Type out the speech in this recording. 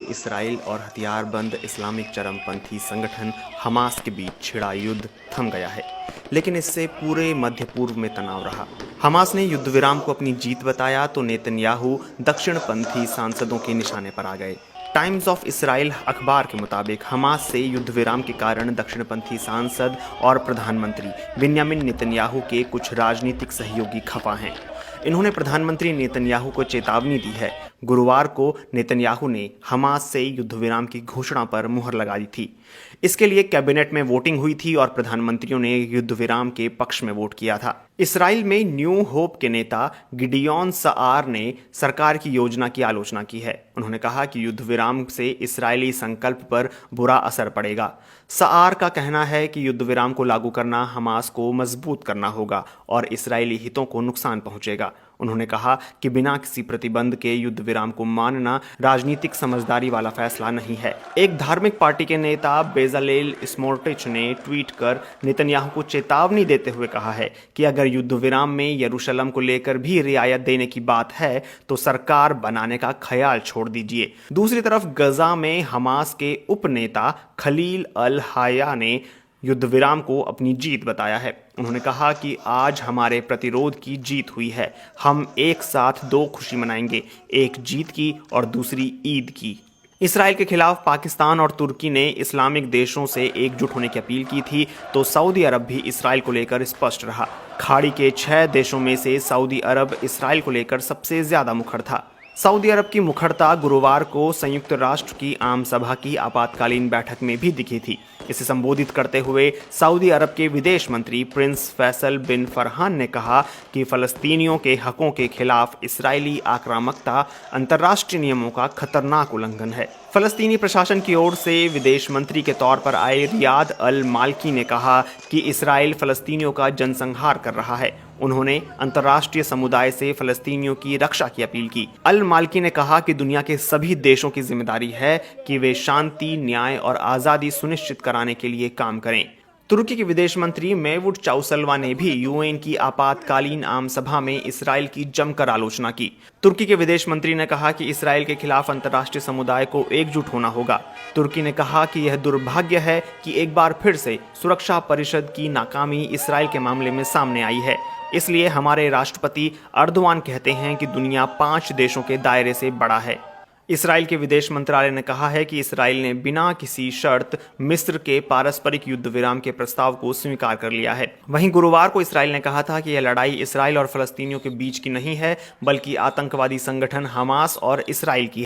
Israel और हथियारबंद Islamic चरमपंथी संगठन हमास के बीच छिड़ा युद्ध थम गया है, लेकिन इससे पूरे मध्य पूर्व में तनाव रहा। हमास ने युद्ध विराम को अपनी जीत बताया तो नेतन्याहू दक्षिणपंथी सांसदों के निशाने पर आ गए। टाइम्स ऑफ इसराइल अखबार के मुताबिक हमास से युद्ध विराम के कारण दक्षिणपंथी सांसद और प्रधानमंत्री बिन्यामिन नेतन्याहू के कुछ राजनीतिक सहयोगी खफा हैं। इन्होंने प्रधानमंत्री नेतन्याहू को चेतावनी दी है। गुरुवार को नेतन्याहू ने हमास से युद्ध विराम की घोषणा पर मुहर लगा दी थी। इसके लिए कैबिनेट में वोटिंग हुई थी और प्रधानमंत्रियों ने युद्ध विराम के पक्ष में वोट किया था। इसराइल में न्यू होप के नेता गिडियोन सआर ने सरकार की योजना की आलोचना की है। उन्होंने कहा कि युद्ध विराम से इसराइली संकल्प पर बुरा असर पड़ेगा। सआर का कहना है कि युद्ध विराम को लागू करना हमास को मजबूत करना होगा और इसराइली हितों को नुकसान पहुंचेगा। उन्होंने कहा कि बिना किसी प्रतिबंध के युद्ध विराम को मानना राजनीतिक समझदारी वाला फैसला नहीं है। एक धार्मिक पार्टी के नेता बेजालेल स्मोट्रिच ने ट्वीट कर नेतन्याहू को चेतावनी देते हुए कहा है कि अगर युद्ध विराम में यरूशलेम को लेकर भी रियायत देने की बात है तो सरकार बनाने का ख्याल छोड़ दीजिए। दूसरी तरफ गजा में हमास के उपनेता खलील अल हाया ने युद्ध विराम को अपनी जीत बताया है। उन्होंने कहा कि आज हमारे प्रतिरोध की जीत हुई है। हम एक साथ दो खुशी मनाएंगे, एक जीत की और दूसरी ईद की। इसराइल के खिलाफ पाकिस्तान और तुर्की ने इस्लामिक देशों से एकजुट होने की अपील की थी, तो सऊदी अरब भी इसराइल को लेकर स्पष्ट रहा। खाड़ी के 6 देशों में से सऊदी अरब इसराइल को लेकर सबसे ज्यादा मुखर था। सऊदी अरब की मुखरता गुरुवार को संयुक्त राष्ट्र की आम सभा की आपातकालीन बैठक में भी दिखी थी। इसे संबोधित करते हुए सऊदी अरब के विदेश मंत्री प्रिंस फैसल बिन फरहान ने कहा कि फलस्तीनियों के हकों के खिलाफ इसराइली आक्रामकता अंतर्राष्ट्रीय नियमों का खतरनाक उल्लंघन है। फलस्तीनी प्रशासन की ओर से विदेश मंत्री के तौर पर आए रियाद अल माल्की ने कहा कि इसराइल फलस्तीनियों का जनसंहार कर रहा है। उन्होंने अंतर्राष्ट्रीय समुदाय से फलस्तीनियों की रक्षा की अपील की। अल माल्की ने कहा कि दुनिया के सभी देशों की जिम्मेदारी है कि वे शांति, न्याय और आज़ादी सुनिश्चित कराने के लिए काम करें। तुर्की के विदेश मंत्री मेवलुत चावुसलाव ने भी यूएन की आपातकालीन आम सभा में इसराइल की जमकर आलोचना की। तुर्की के विदेश मंत्री ने कहा कि इसराइल के खिलाफ अंतर्राष्ट्रीय समुदाय को एकजुट होना होगा। तुर्की ने कहा कि यह दुर्भाग्य है कि एक बार फिर से सुरक्षा परिषद की नाकामी इसराइल के मामले में सामने आई है। इसलिए हमारे राष्ट्रपति अर्दोआन कहते हैं कि दुनिया 5 देशों के दायरे से बड़ा है। इसराइल के विदेश मंत्रालय ने कहा है कि इसराइल ने बिना किसी शर्त मिस्र के पारस्परिक युद्ध विराम के प्रस्ताव को स्वीकार कर लिया है। वहीं गुरुवार को इसराइल ने कहा था कि यह लड़ाई इसराइल और फलस्तीनियों के बीच की नहीं है, बल्कि आतंकवादी संगठन हमास और इसराइल की है।